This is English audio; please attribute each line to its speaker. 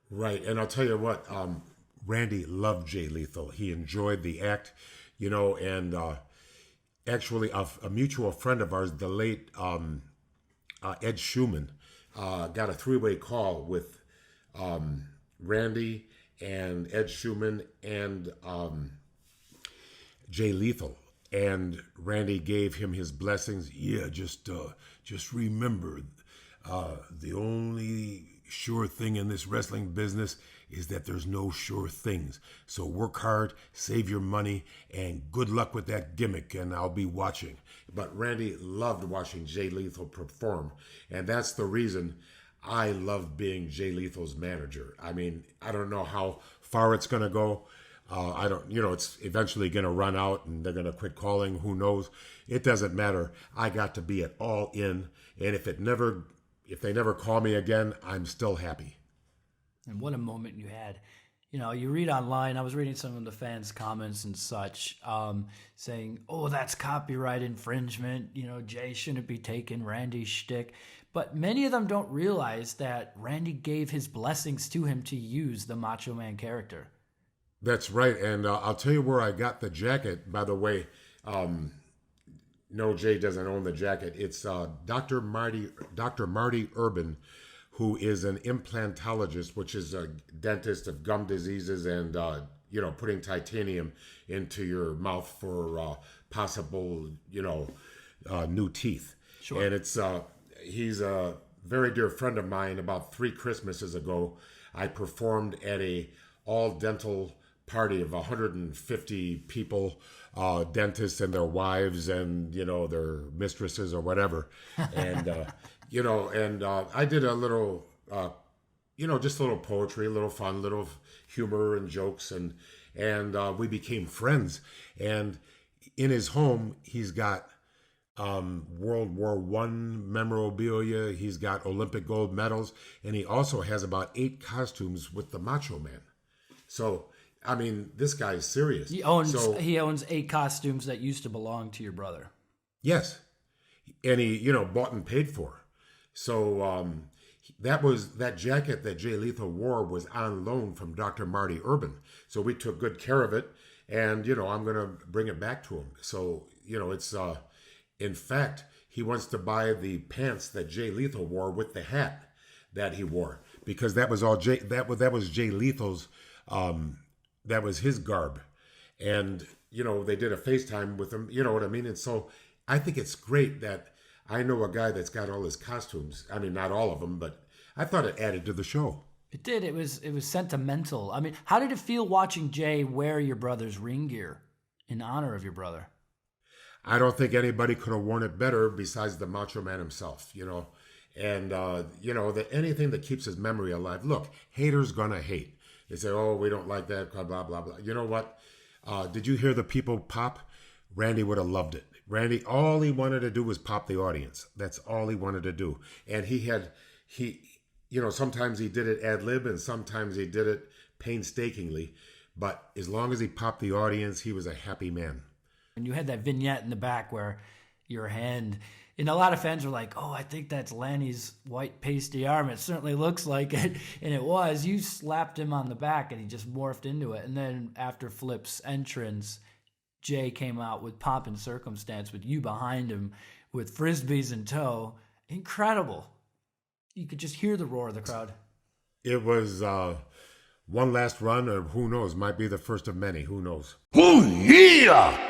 Speaker 1: Right, and I'll tell you what, Randy loved Jay Lethal. He enjoyed the act, and actually a mutual friend of ours, the late Ed Schumann, got a three-way call with Randy and Ed Schumann and Jay Lethal. And Randy gave him his blessings. Yeah, just remember, the only sure thing in this wrestling business is that there's no sure things. So work hard, save your money, and good luck with that gimmick, and I'll be watching. But Randy loved watching Jay Lethal perform, and that's the reason I love being Jay Lethal's manager. I mean, I don't know how far it's going to go. I don't, it's eventually going to run out and they're going to quit calling. Who knows? It doesn't matter. I got to be at All In, and if they never call me again, I'm still happy.
Speaker 2: And what a moment you had. You read online, I was reading some of the fans' comments and such, saying, oh, that's copyright infringement. Jay shouldn't be taking Randy's shtick. But many of them don't realize that Randy gave his blessings to him to use the Macho Man character.
Speaker 1: That's right. And I'll tell you where I got the jacket, by the way. No, Jay doesn't own the jacket. It's Dr. Marty Urban, who is an implantologist, which is a dentist of gum diseases and, putting titanium into your mouth for possible, new teeth.
Speaker 2: Sure.
Speaker 1: And he's a very dear friend of mine. About 3 Christmases ago, I performed at a all-dental party of 150 people, dentists and their wives and, their mistresses or whatever. And, I did a little, just a little poetry, a little fun, little humor and jokes. And we became friends. And in his home, he's got World War I memorabilia. He's got Olympic gold medals. And he also has about 8 costumes with the Macho Man. So, I mean, this guy's serious.
Speaker 2: He owns 8 costumes that used to belong to your brother.
Speaker 1: Yes. And he, bought and paid for. So that jacket that Jay Lethal wore was on loan from Dr. Marty Urban. So we took good care of it. And, I'm going to bring it back to him. So, it's, in fact, he wants to buy the pants that Jay Lethal wore with the hat that he wore. Because that was all that was Jay Lethal's, that was his garb. And, they did a FaceTime with him, you know what I mean? And so I think it's great that I know a guy that's got all his costumes. I mean, not all of them, but I thought it added to the show.
Speaker 2: It did. It was sentimental. I mean, how did it feel watching Jay wear your brother's ring gear in honor of your brother?
Speaker 1: I don't think anybody could have worn it better besides the Macho Man himself, And, that anything that keeps his memory alive. Look, haters gonna hate. They say, oh, we don't like that, blah, blah, blah, blah. You know what? Did you hear the people pop? Randy would have loved it. Randy, all he wanted to do was pop the audience. That's all he wanted to do. And sometimes he did it ad lib and sometimes he did it painstakingly. But as long as he popped the audience, he was a happy man.
Speaker 2: And you had that vignette in the back where your hand, and a lot of fans were like, oh, I think that's Lanny's white pasty arm. It certainly looks like it. And it was. You slapped him on the back and he just morphed into it. And then after Flip's entrance, Jay came out with pomp and circumstance with you behind him with Frisbees in tow. Incredible. You could just hear the roar of the crowd.
Speaker 1: It was one last run, or who knows, might be the first of many. Who knows?
Speaker 3: Oh, yeah!